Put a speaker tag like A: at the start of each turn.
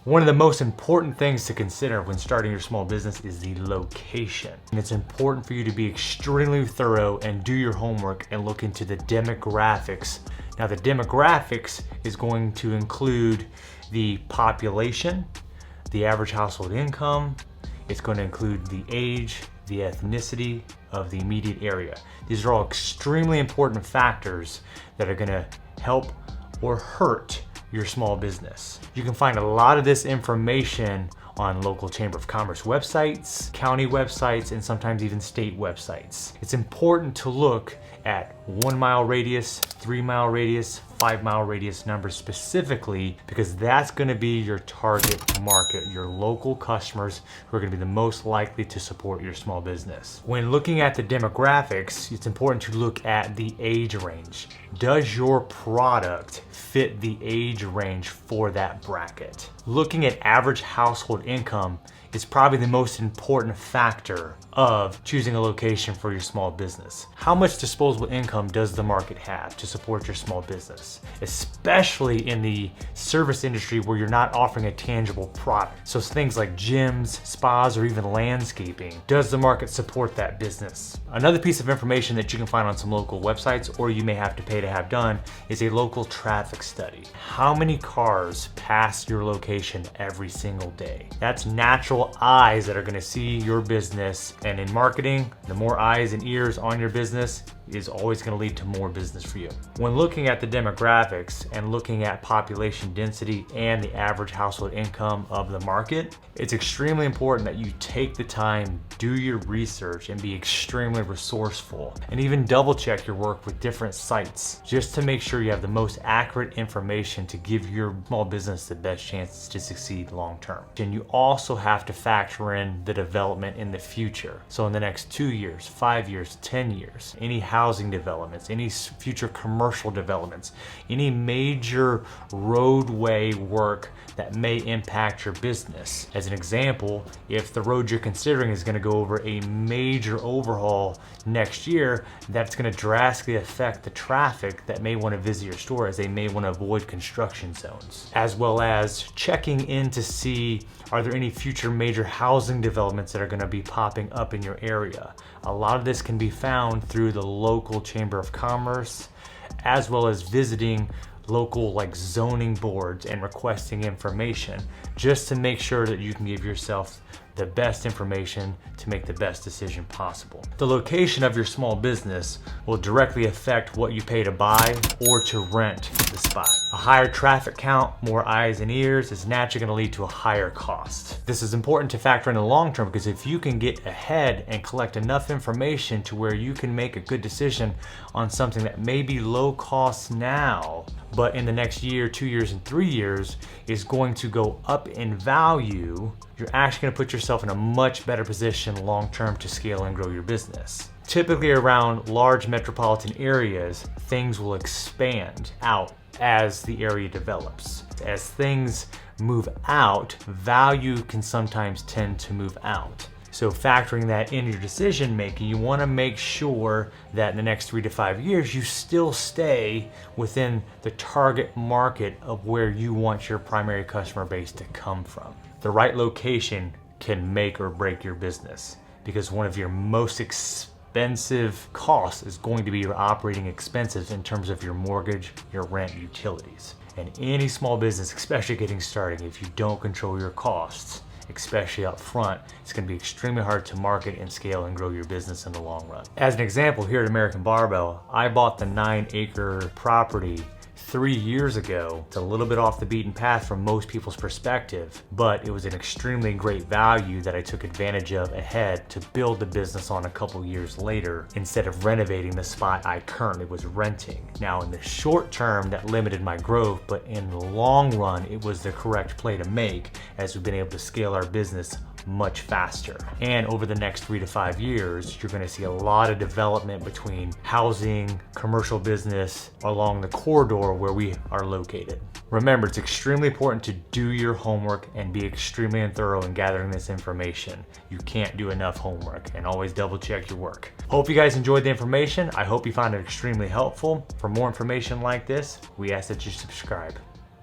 A: One of the most important things to consider when starting your small business is the location. And it's important for you to be extremely thorough and do your homework and look into the demographics. Now, the demographics is going to include the population, the average household income. It's going to include the age, the ethnicity of the immediate area. These are all extremely important factors that are going to help or hurt your small business. You can find a lot of this information on local Chamber of Commerce websites, county websites, and sometimes even state websites. It's important to look at 1 mile radius, 3 mile radius, 5 mile radius numbers specifically, because that's gonna be your target market, your local customers who are gonna be the most likely to support your small business. When looking at the demographics, it's important to look at the age range. Does your product fit the age range for that bracket? Looking at average household income is probably the most important factor of choosing a location for your small business. How much disposable income does the market have to support your small business? Especially in the service industry where you're not offering a tangible product. So things like gyms, spas, or even landscaping. Does the market support that business? Another piece of information that you can find on some local websites, or you may have to pay to have done, is a local traffic study. How many cars pass your location every single day? That's natural eyes that are gonna see your business. And in marketing, the more eyes and ears on your business is always gonna lead to more business for you. When looking at the demographics and looking at population density and the average household income of the market, it's extremely important that you take the time, do your research, and be extremely resourceful, and even double check your work with different sites just to make sure you have the most accurate information to give your small business the best chances to succeed long term. And you also have to factor in the development in the future. So in the next 2 years, 5 years, 10 years, any housing developments, any future commercial developments, any major roadway work that may impact your business. As an example, if the road you're considering is going to go over a major overhaul next year, that's going to drastically affect the traffic that may want to visit your store, as they may want to avoid construction zones. As well as checking in to see, are there any future major housing developments that are going to be popping up in your area? A lot of this can be found through the local Chamber of Commerce, as well as visiting local zoning boards and requesting information, just to make sure that you can give yourself the best information to make the best decision possible. The location of your small business will directly affect what you pay to buy or to rent the spot. A higher traffic count, more eyes and ears is naturally going to lead to a higher cost. This is important to factor in the long term, because if you can get ahead and collect enough information to where you can make a good decision on something that may be low cost now, but in the next year, 2 years, and 3 years is going to go up in value, you're actually going to put yourself in a much better position long term to scale and grow your business. Typically around large metropolitan areas, things will expand out as the area develops. As things move out, value can sometimes tend to move out. So factoring that in your decision making, you want to make sure that in the next 3 to 5 years, you still stay within the target market of where you want your primary customer base to come from. The right location can make or break your business, because one of your most expensive costs is going to be your operating expenses in terms of your mortgage, your rent, utilities. And any small business, especially getting started, if you don't control your costs, especially up front, it's going to be extremely hard to market and scale and grow your business in the long run. As an example, here at American Barbell, I bought the 9-acre property 3 years ago. It's a little bit off the beaten path from most people's perspective, but it was an extremely great value that I took advantage of ahead to build the business on a couple years later, instead of renovating the spot I currently was renting. Now, in the short term, that limited my growth, but in the long run, it was the correct play to make, as we've been able to scale our business much faster. And over the next 3 to 5 years, you're gonna see a lot of development between housing, commercial business, along the corridor where we are located. Remember, it's extremely important to do your homework and be extremely thorough in gathering this information. You can't do enough homework, and always double check your work. Hope you guys enjoyed the information. I hope you found it extremely helpful. For more information like this, we ask that you subscribe.